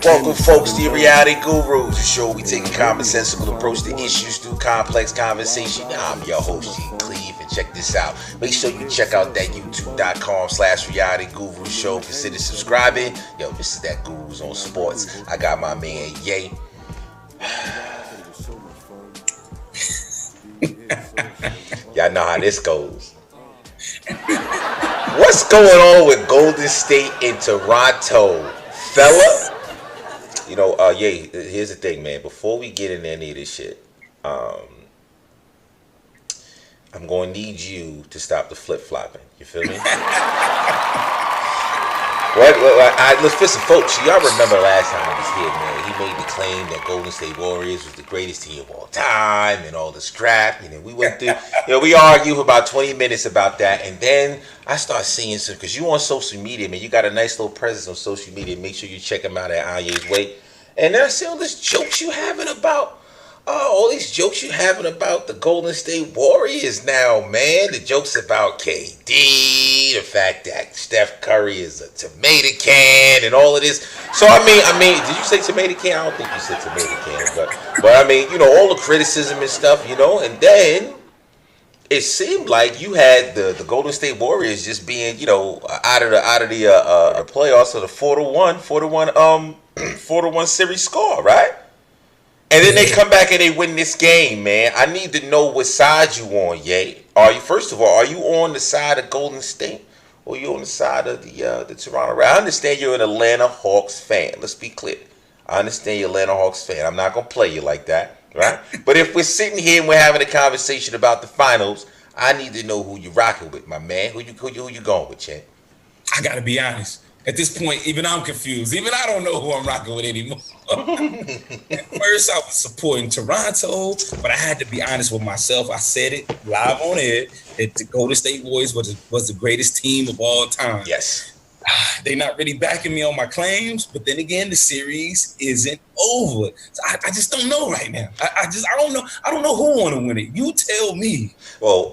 Welcome, folks, to your Reality Gurus, the show we take a commonsensical approach to issues through complex conversation. I'm your host, G. Cleve, and check this out. Make sure you check out that youtube.com/Reality Guru show. Consider subscribing. Yo, this is that Gurus on Sports. I got my man, Anyae. Y'all know how this goes. What's going on with Golden State and Toronto, fella? You know, yeah, here's the thing, man. Before we get into any of this shit, I'm going to need you to stop the flip-flopping. You feel me? Listen, folks, y'all remember last time I was here, man. He made the claim that Golden State Warriors was the greatest team of all time and all this crap. And then we went through, we argued for about 20 minutes about that. And then I start seeing some, because you on social media, man. You got a nice little presence on social media. Make sure you check him out at Anyae's Way. And then I see all these jokes you having about, the Golden State Warriors now, man. The jokes about KD, the fact that Steph Curry is a tomato can, and all of this. So I mean, did you say tomato can? I don't think you said tomato can, but I mean, all the criticism and stuff, and then it seemed like you had the Golden State Warriors just being, out of the playoffs of the 4-1 series score, right? And then they come back and they win this game, man. I need to know what side you on, Ye. First of all, are you on the side of Golden State, or are you on the side of the Toronto Raptors? I understand you're an Atlanta Hawks fan. Let's be clear. I understand you're an Atlanta Hawks fan. I'm not gonna play you like that, right? But if we're sitting here and we're having a conversation about the finals, I need to know who you're rocking with, my man. Who you going with, Chad? I gotta be honest. At this point, even I'm confused. Even I don't know who I'm rocking with anymore. At first, I was supporting Toronto, but I had to be honest with myself. I said it live on air that the Golden State Warriors was the greatest team of all time. Yes. They're not really backing me on my claims, but then again, the series isn't over. So I just don't know right now. I don't know. I don't know who want to win it. You tell me. Well,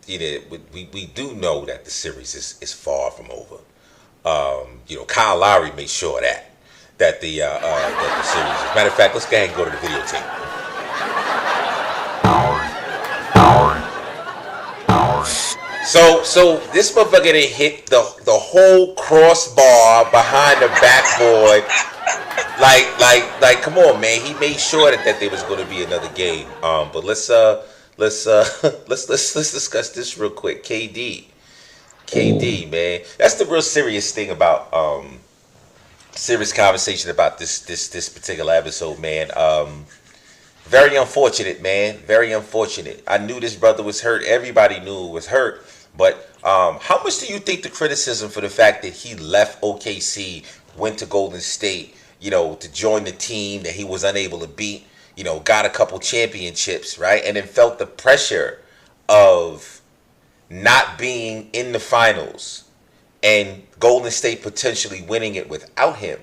we do know that the series is far from over. Kyle Lowry made sure that the series. As a matter of fact, let's go ahead and go to the videotape. So this motherfucker done hit the whole crossbar behind the backboard. Like, come on, man. He made sure that there was going to be another game. But let's discuss this real quick. KD, man. That's the real serious thing about serious conversation about this particular episode, man. Very unfortunate, man. Very unfortunate. I knew this brother was hurt. Everybody knew it was hurt. But how much do you think the criticism for the fact that he left OKC, went to Golden State, to join the team that he was unable to beat, got a couple championships, right? And then felt the pressure of not being in the finals and Golden State potentially winning it without him,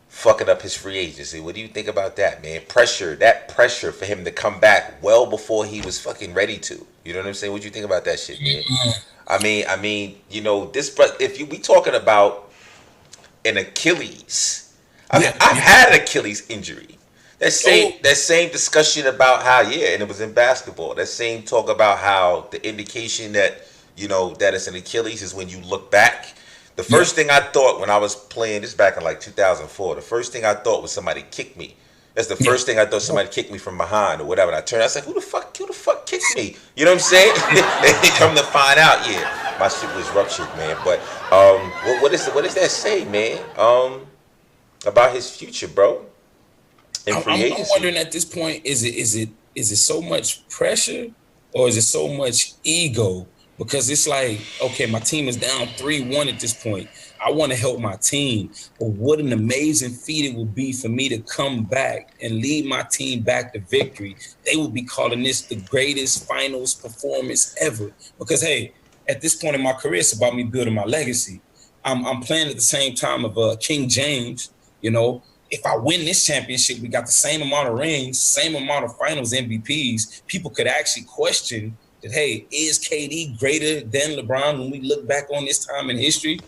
fucking up his free agency. What do you think about that, man? That pressure for him to come back well before he was fucking ready to. You know what I'm saying? What do you think about that shit, man? I mean, this, if we talking about an Achilles, I've had an Achilles injury. That same discussion about how, and it was in basketball. That same talk about how the indication that, that it's an Achilles is when you look back. The first thing I thought when I was playing, this back in like 2004, the first thing I thought was somebody kicked me. That's the first thing I thought, somebody kicked me from behind or whatever. And I turned, I was like, who the fuck kicked me? You know what I'm saying? They come to find out, my shit was ruptured, man. But what does that say, man? About his future, bro? I'm wondering at this point, is it so much pressure or is it so much ego? Because it's like, okay, my team is down 3-1 at this point. I want to help my team. But what an amazing feat it would be for me to come back and lead my team back to victory. They would be calling this the greatest finals performance ever. Because, hey, at this point in my career, it's about me building my legacy. I'm playing at the same time of King James, You know, if I win this championship, we got the same amount of rings, same amount of finals MVPs. People could actually question that, hey, is KD greater than LeBron when we look back on this time in history?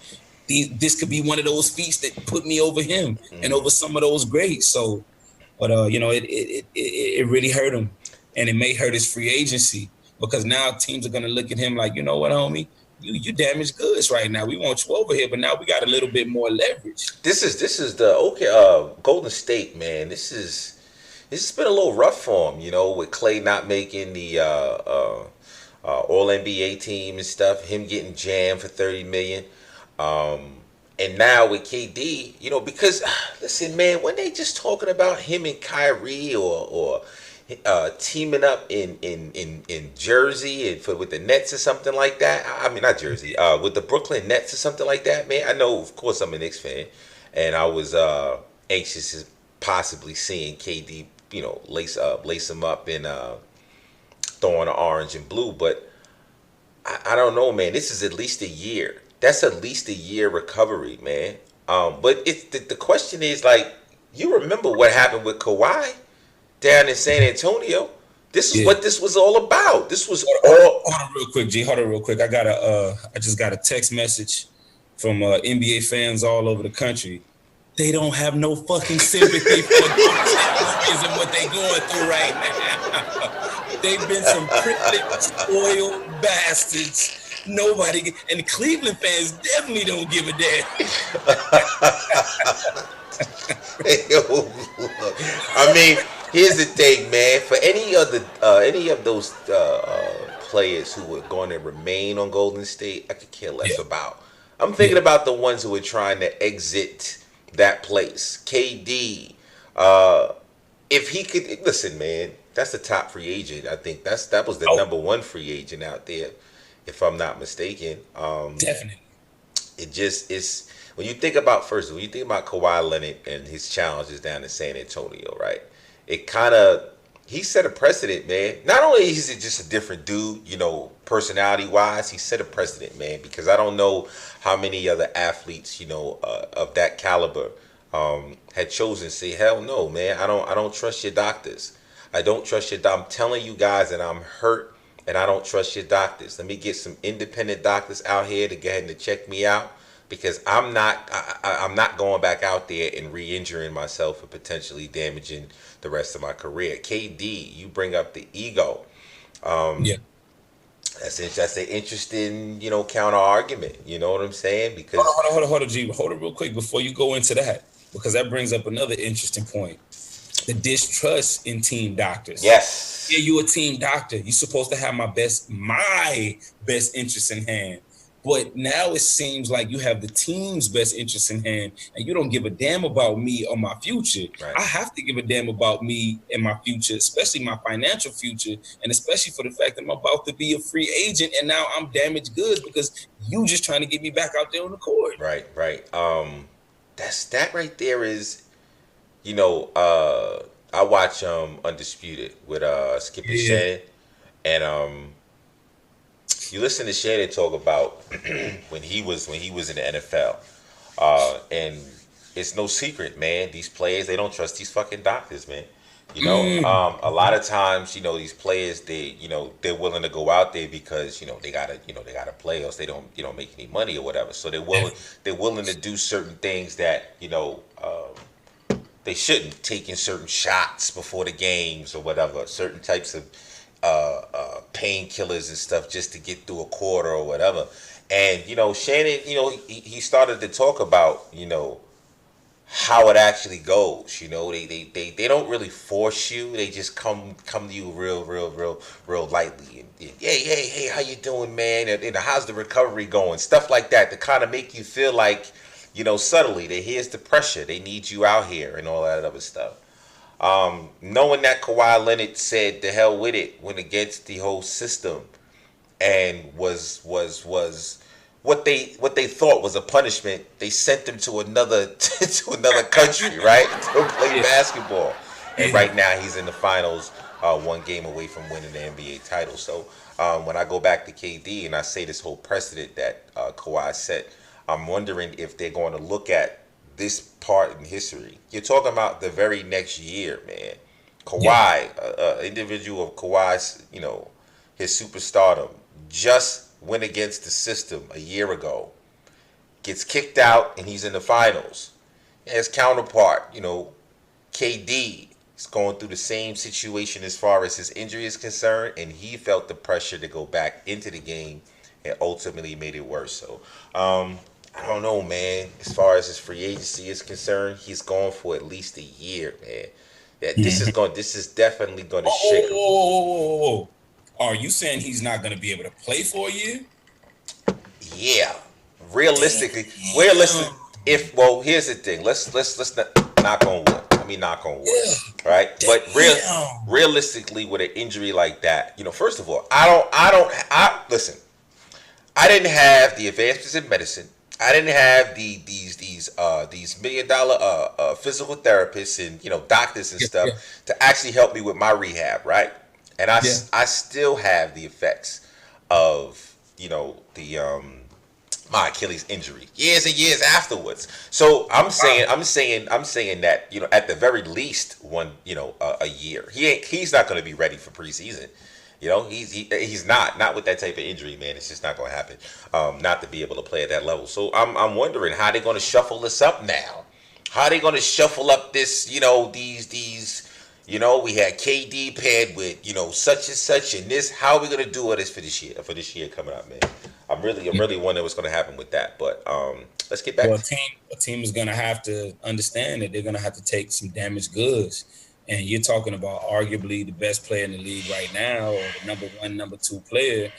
This could be one of those feats that put me over him and over some of those greats. So, but it really hurt him, and it may hurt his free agency because now teams are gonna look at him like, you know what, homie, you damaged goods right now. We want you over here, but now we got a little bit more leverage. This is the Golden State, man. This has been a little rough for him, with Clay not making the All NBA team and stuff. Him getting jammed for 30 million. And now with KD, because listen, man, when they just talking about him and Kyrie or teaming up in Jersey and with the Nets or something like that. I mean, not Jersey, with the Brooklyn Nets or something like that, man. I know, of course, I'm a Knicks fan, and I was anxious to possibly seeing KD, lace him up and throwing orange and blue, but I don't know, man. This is at least a year. That's at least a year recovery, man. But it's the question is, like, you remember what happened with Kawhi down in San Antonio? This is what this was all about. This was all. Hold on real quick, G. Hold on real quick. I just got a text message from NBA fans all over the country. They don't have no fucking sympathy for the Warriors and what they going through right now. They've been some privileged, spoiled bastards. Nobody, and the Cleveland fans definitely don't give a damn. I mean, here's the thing, man. For any of those players who are going to remain on Golden State, I could care less about. I'm thinking about the ones who are trying to exit that place. KD, if he could listen, man, that's the top free agent. I think that was the number one free agent out there, if I'm not mistaken. Definitely. It just is when you think about Kawhi Leonard and his challenges down in San Antonio, right? It kind of he set a precedent, man. Not only is it just a different dude, personality wise, he set a precedent, man. Because I don't know how many other athletes, of that caliber, had chosen to say, hell no, man. I don't trust your doctors. I don't trust your. I'm telling you guys that I'm hurt. And I don't trust your doctors. Let me get some independent doctors out here to go ahead and check me out, because I'm not going back out there and re-injuring myself and potentially damaging the rest of my career. KD, you bring up the ego. That's an interesting, counter argument. You know what I'm saying? Because hold on, G. Hold it real quick before you go into that, because that brings up another interesting point. The distrust in team doctors. Yes. Yeah, you a team doctor. You're supposed to have my best interest in hand. But now it seems like you have the team's best interest in hand, and you don't give a damn about me or my future. Right. I have to give a damn about me and my future, especially my financial future, and especially for the fact that I'm about to be a free agent, and now I'm damaged goods because you just trying to get me back out there on the court. Right. That right there is. I watch Undisputed with Skip and Shannon, and you listen to Shannon talk about when he was in the NFL, and it's no secret, man. These players, they don't trust these fucking doctors, man. A lot of times, these players, they're willing to go out there because they gotta play, else they don't make any money or whatever. So they're willing to do certain things that they shouldn't, taking certain shots before the games or whatever, certain types of painkillers and stuff just to get through a quarter or whatever. And Shannon, he started to talk about how it actually goes. They don't really force you. They just come to you real lightly. And hey, how you doing, man? And how's the recovery going? Stuff like that to kind of make you feel like, subtly, that here's the pressure. They need you out here and all that other stuff. Knowing that Kawhi Leonard said the hell with it, went against the whole system, and was what they thought was a punishment. They sent him to another country, right, to play basketball. And right now he's in the finals, one game away from winning the NBA title. So when I go back to KD and I say this whole precedent that Kawhi set, I'm wondering if they're going to look at this part in history. You're talking about the very next year, man. Yeah. Kawhi, individual of Kawhi's, his superstardom, just went against the system a year ago, gets kicked out, and he's in the finals. His counterpart, KD, is going through the same situation as far as his injury is concerned, and he felt the pressure to go back into the game and ultimately made it worse. So, I don't know, man. As far as his free agency is concerned, he's gone for at least a year, man. Yeah, this is definitely going to shake him. Whoa. Are you saying he's not going to be able to play for a year? Yeah, realistically. Here's the thing. Let's not knock on wood. Let me knock on wood, right? But realistically, with an injury like that, first of all, listen. I didn't have the advancements in medicine. I didn't have these $1 million physical therapists and doctors and stuff to actually help me with my rehab, right? And I still have the effects of my Achilles injury years and years afterwards. So I'm saying that at the very least a year. He's not going to be ready for preseason. He's not with that type of injury, man. It's just not going to happen. Not to be able to play at that level. So I'm wondering how they're going to shuffle this up now. How are they going to shuffle up this? These. We had KD paired with such and such, and this. How are we going to do this for this year? For this year coming up, man. I'm really wondering what's going to happen with that. But let's get back. Well, a team is going to have to understand that they're going to have to take some damaged goods. And you're talking about arguably the best player in the league right now, or the number one, number two player.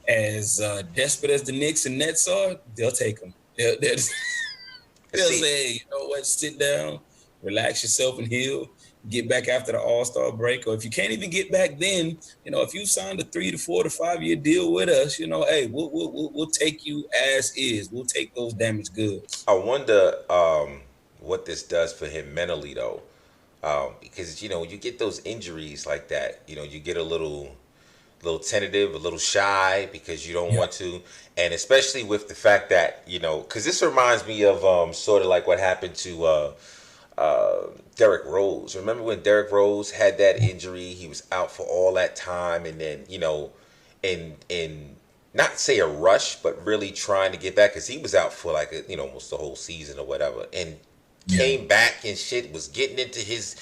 As desperate as the Knicks and Nets are, they'll take them. They'll say, you know what, sit down, relax yourself and heal, get back after the All-Star break. Or if you can't even get back then, if you signed a 3 to 4 to 5 year deal with us, hey, we'll take you as is. We'll take those damaged goods. I wonder what this does for him mentally, though. Because you get those injuries like that, you get a little tentative, a little shy because you don't want to, and especially with the fact that because this reminds me of sort of like what happened to Derrick Rose. Remember when Derrick Rose had that injury? He was out for all that time, and then in not say a rush, but really trying to get back because he was out for like almost the whole season or whatever, and came back and shit, was getting into his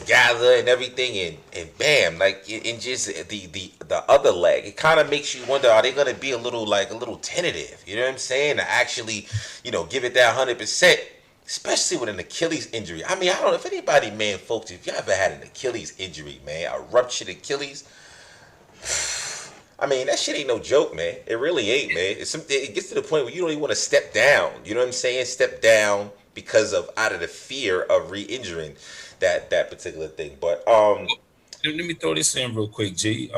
gather and everything, and bam, like in just the other leg, it kind of makes you wonder, are they gonna be a little tentative? You know what I'm saying? To actually give it that 100%, especially with an Achilles injury. I mean, I don't know if anybody, man, folks, if you ever had an Achilles injury, man, a ruptured Achilles. I mean, that shit ain't no joke, man. It really ain't, man. It gets to the point where you don't even want to step down. You know what I'm saying? Step down because out of the fear of re-injuring that particular thing. But let me throw this in real quick, G.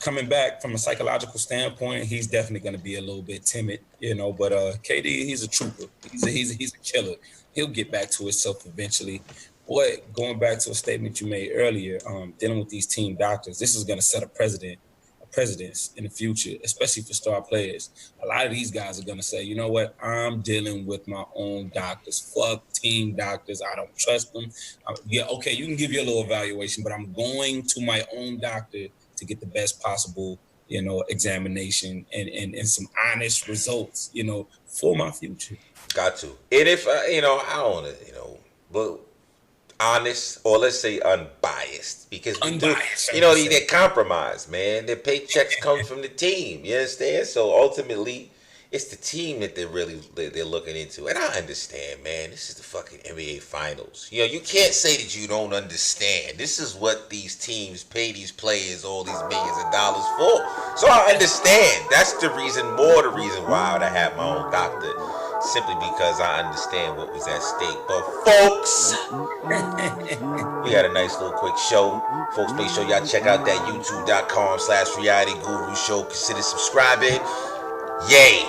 Coming back from a psychological standpoint, he's definitely going to be a little bit timid, But KD, he's a trooper. He's a killer. He'll get back to himself eventually. Boy, going back to a statement you made earlier, dealing with these team doctors, this is going to set a precedence in the future, especially for star players. A lot of these guys are going to say, you know what, I'm dealing with my own doctors. Fuck team doctors. I don't trust them. Okay, you can give your little evaluation, but I'm going to my own doctor to get the best possible, examination and some honest results, for my future. Got to. And if, I don't want to, but honest, or let's say unbiased, because they're compromised, man. Their paychecks come from the team. You understand? So ultimately, it's the team that they're looking into. And I understand, man. This is the fucking NBA Finals. You can't say that you don't understand. This is what these teams pay these players all these millions of dollars for. So I understand. That's the reason why I have my own doctor. Simply because I understand what was at stake. But folks, we had a nice little quick show. Folks, make sure y'all check out that youtube.com/reality guru show. Consider subscribing. Yay.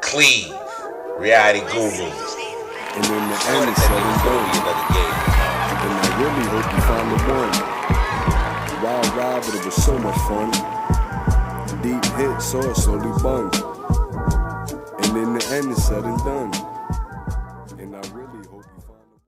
Cleave. Reality Gurus. And then the end is said and done. And I really hope you find the one. Wild ride, but it was so much fun. Deep hit, so it slowly bun. And then the end is said and done. And I really hope you find